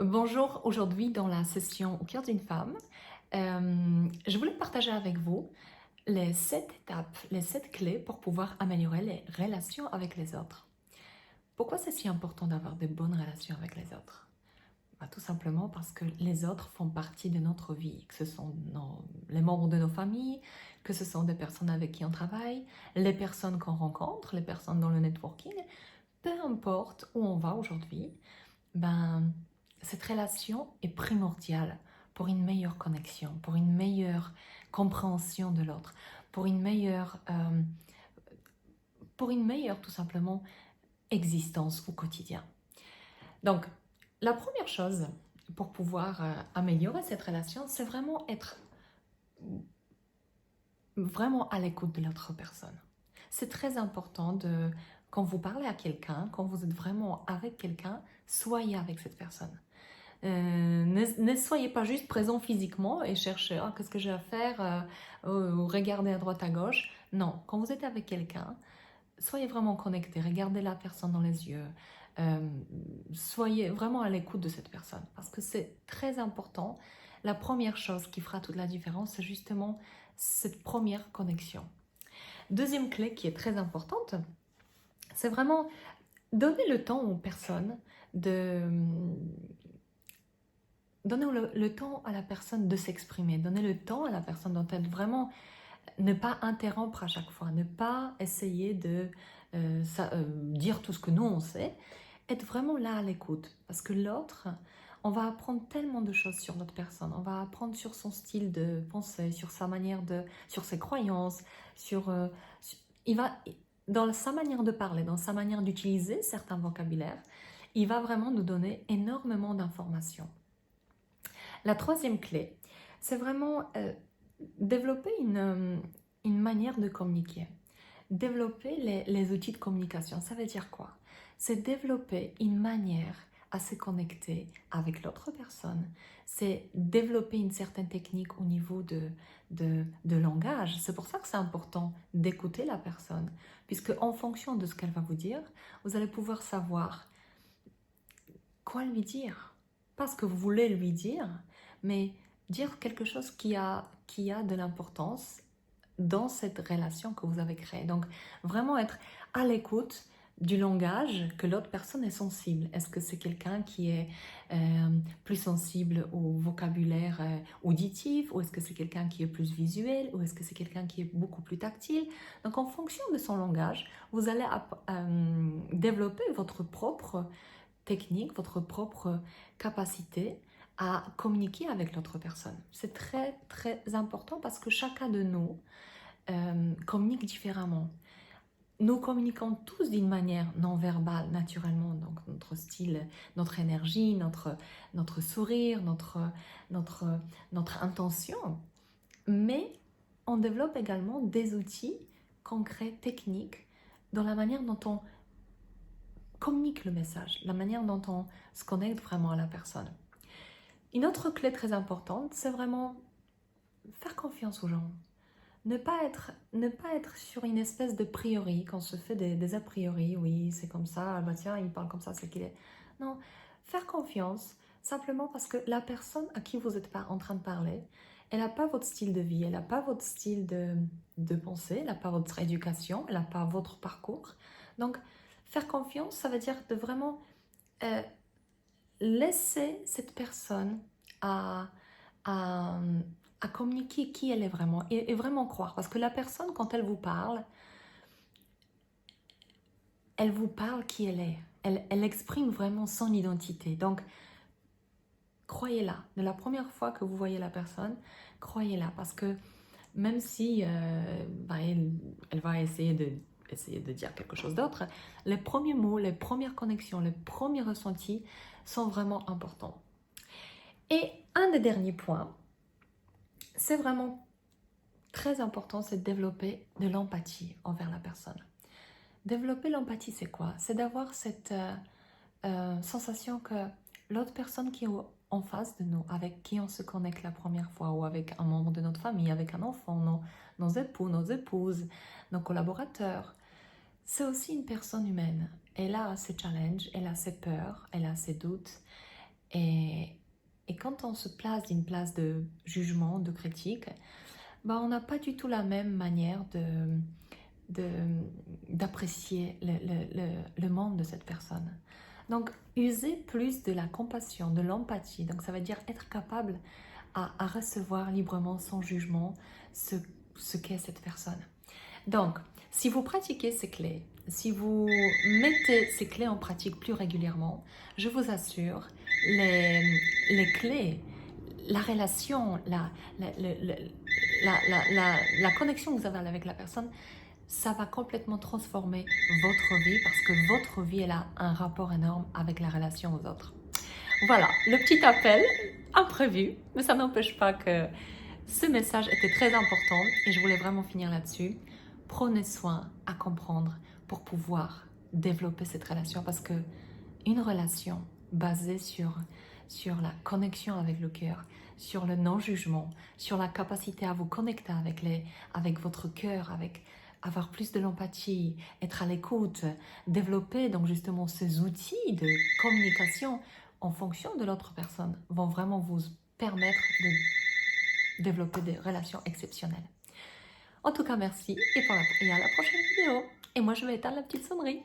Bonjour, aujourd'hui dans la session au cœur d'une femme, je voulais partager avec vous les 7 étapes, les 7 clés pour pouvoir améliorer les relations avec les autres. Pourquoi c'est si important d'avoir de bonnes relations avec les autres? Tout simplement parce que les autres font partie de notre vie, que ce sont les membres de nos familles, que ce sont des personnes avec qui on travaille, les personnes qu'on rencontre, les personnes dans le networking, peu importe où on va aujourd'hui, ben, cette relation est primordiale pour une meilleure connexion, pour une meilleure compréhension de l'autre, pour une meilleure tout simplement existence au quotidien. Donc, la première chose pour pouvoir améliorer cette relation, c'est vraiment être vraiment à l'écoute de l'autre personne. C'est très important quand vous parlez à quelqu'un, quand vous êtes vraiment avec quelqu'un, soyez avec cette personne. Ne soyez pas juste présent physiquement et cherchez qu'est-ce que j'ai à faire ou regardez à droite à gauche. Non, quand vous êtes avec quelqu'un, soyez vraiment connecté, regardez la personne dans les yeux, euh, soyez vraiment à l'écoute de cette personne parce que c'est très important. La première chose qui fera toute la différence, c'est justement cette première connexion. Deuxième clé qui est très importante, c'est vraiment donner le temps aux personnes de donner le temps à la personne de s'exprimer, donner le temps à la personne d'entendre vraiment, ne pas interrompre à chaque fois, ne pas essayer de dire tout ce que nous on sait, être vraiment là à l'écoute. Parce que l'autre, on va apprendre tellement de choses sur notre personne, on va apprendre sur son style de pensée, sur sa manière de, sur ses croyances, il va, dans sa manière de parler, dans sa manière d'utiliser certains vocabulaires, il va vraiment nous donner énormément d'informations. La troisième clé, c'est vraiment développer une manière de communiquer. Développer les outils de communication, ça veut dire quoi? C'est développer une manière à se connecter avec l'autre personne. C'est développer une certaine technique au niveau de langage. C'est pour ça que c'est important d'écouter la personne, puisque en fonction de ce qu'elle va vous dire, vous allez pouvoir savoir quoi lui dire. Pas ce que vous voulez lui dire, mais dire quelque chose qui a de l'importance dans cette relation que vous avez créée. Donc, vraiment être à l'écoute du langage que l'autre personne est sensible. Est-ce que c'est quelqu'un qui est plus sensible au vocabulaire auditif, ou est-ce que c'est quelqu'un qui est plus visuel, ou est-ce que c'est quelqu'un qui est beaucoup plus tactile? Donc, en fonction de son langage, vous allez développer votre propre technique, votre propre capacité à communiquer avec l'autre personne. C'est très, très important parce que chacun de nous communique différemment. Nous communiquons tous d'une manière non verbale, naturellement, donc notre style, notre énergie, notre sourire, notre, notre intention. Mais on développe également des outils concrets, techniques, dans la manière dont on communique le message, la manière dont on se connecte vraiment à la personne. Une autre clé très importante, c'est vraiment faire confiance aux gens. Ne pas être sur une espèce de priori, quand on se fait des a priori, oui, c'est comme ça, ah bah tiens, il parle comme ça, c'est qu'il est. Non, faire confiance, simplement parce que la personne à qui vous êtes pas en train de parler, elle n'a pas votre style de vie, elle n'a pas votre style de pensée, elle n'a pas votre éducation, elle n'a pas votre parcours. Donc, faire confiance, ça veut dire de vraiment euh, laisser cette personne à, à, à communiquer qui elle est vraiment et vraiment croire. Parce que la personne, quand elle vous parle qui elle est. Elle exprime vraiment son identité. Donc, croyez-la. De la première fois que vous voyez la personne, croyez-la. Parce que même si elle va essayer de dire quelque chose d'autre, les premiers mots, les premières connexions, les premiers ressentis sont vraiment importants. Et un des derniers points, c'est vraiment très important, c'est de développer de l'empathie envers la personne. Développer l'empathie, c'est quoi? C'est d'avoir cette sensation que l'autre personne qui est en face de nous, avec qui on se connecte la première fois, ou avec un membre de notre famille, avec un enfant, nos époux, nos épouses, nos collaborateurs, c'est aussi une personne humaine. Elle a ses challenges, elle a ses peurs, elle a ses doutes, Et, et quand on se place d'une place de jugement, de critique, bah, on n'a pas du tout la même manière d'apprécier le monde de cette personne. Donc, user plus de la compassion, de l'empathie. Donc, ça veut dire être capable à recevoir librement, sans jugement, ce qu'est cette personne. Donc, si vous pratiquez ces clés, si vous mettez ces clés en pratique plus régulièrement, je vous assure, les clés, la relation, la connexion que vous avez avec la personne, ça va complètement transformer votre vie parce que votre vie, elle a un rapport énorme avec la relation aux autres. Voilà, le petit appel imprévu, mais ça n'empêche pas que ce message était très important et je voulais vraiment finir là-dessus. Prenez soin à comprendre pour pouvoir développer cette relation parce que une relation basée sur la connexion avec le cœur, sur le non-jugement, sur la capacité à vous connecter avec votre cœur, avec avoir plus de l'empathie, être à l'écoute, développer donc justement ces outils de communication en fonction de l'autre personne vont vraiment vous permettre de développer des relations exceptionnelles. En tout cas, merci et à la prochaine vidéo. Et moi, je vais éteindre la petite sonnerie.